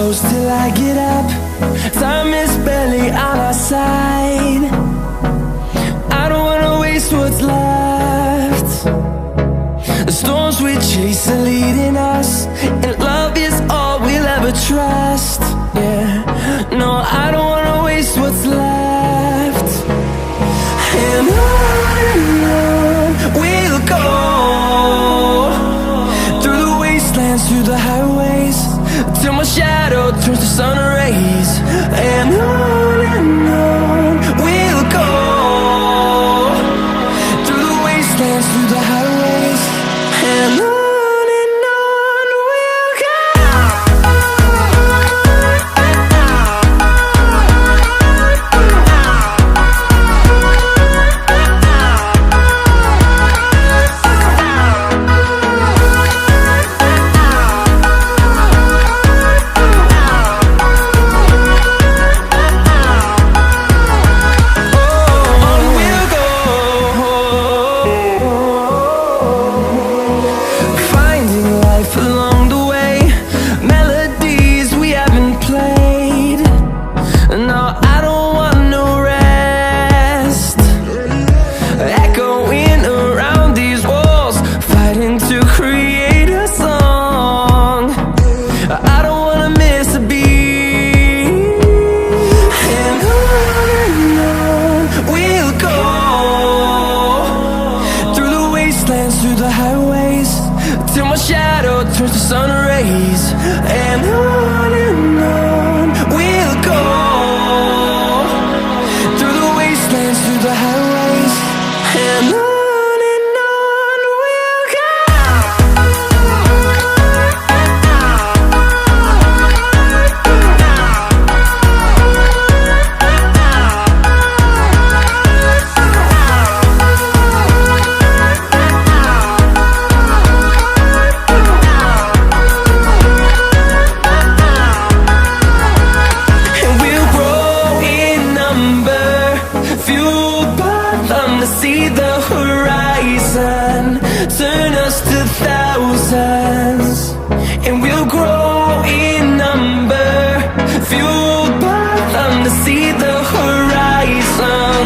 close till I get up. Time is barely on our side. I don't wanna waste what's left. The storms we chase are leading us, and love is all we'll ever trust. Yeah, no, I don't wanna waste what's left. And on we'll go, through the wastelands, through the highways, till my shadow turns to sun rays. And on we'll go, through the wastelands, through the highways, and on we'll go. Through the highways, till my shadow turns to sun rays. And on we'll go, through the wastelands, through the highways, and on we'll go. See the horizon turn us to thousands, and we'll grow in number, fueled by them. To see the horizon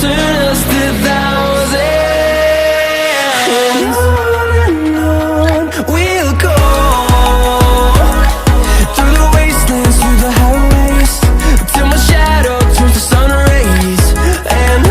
turn us to thousands, and on we'll go, through the wastelands, through the highways, till my shadow turns to sun rays. And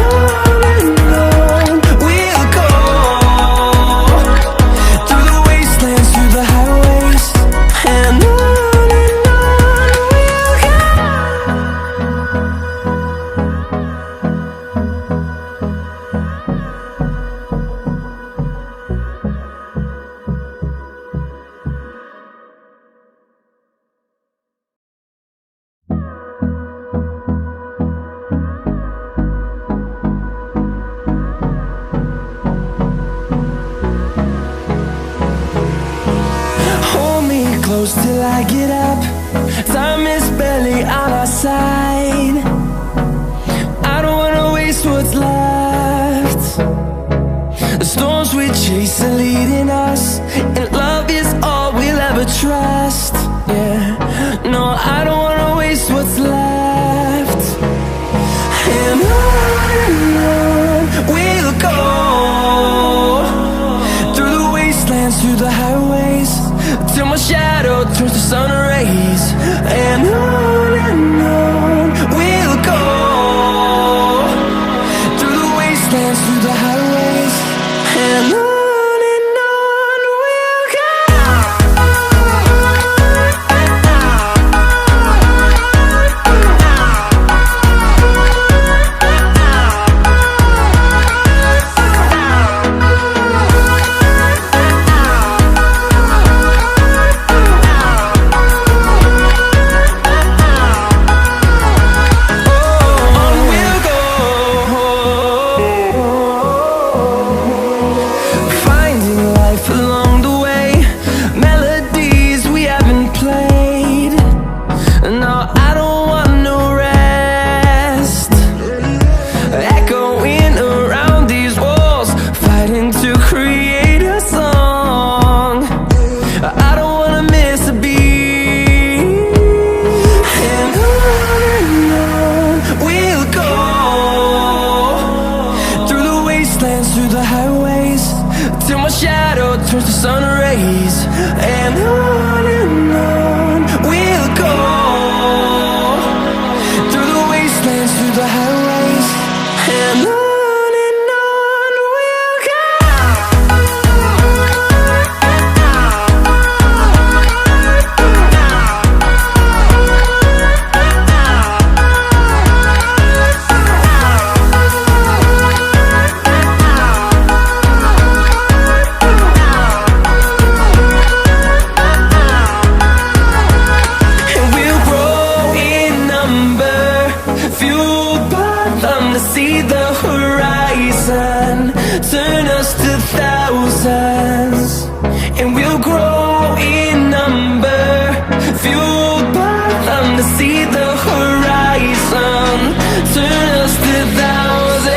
close till I get up. Time is barely on our side. I don't wanna waste what's left. The storms we chase are leading us, and love is all we'll ever trust. Yeah, no, I don't wanna waste what's left. And on we'll go, through the wastelands, through the highways, till my shadow turns to sun rays. And on we'll go, through the wastelands, through the highways, and on we'll go. sun rays, and on we'll go, through the wastelands, through the highways, and on we'll go. See the horizon, turn us to thousands, and we'll grow in number, fueled by them to see the horizon, turn us to thousands,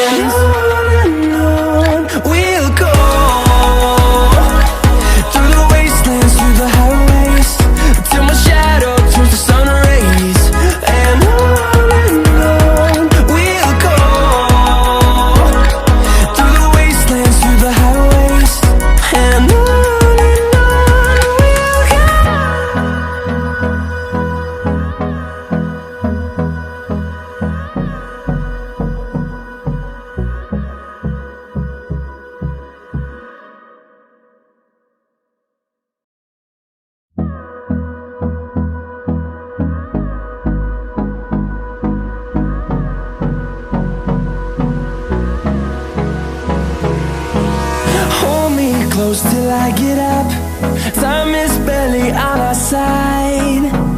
and on we'll go, through the wastelands, through the highways, till my shadow turns to sun rays, and on close till I get up. Time is barely on our side.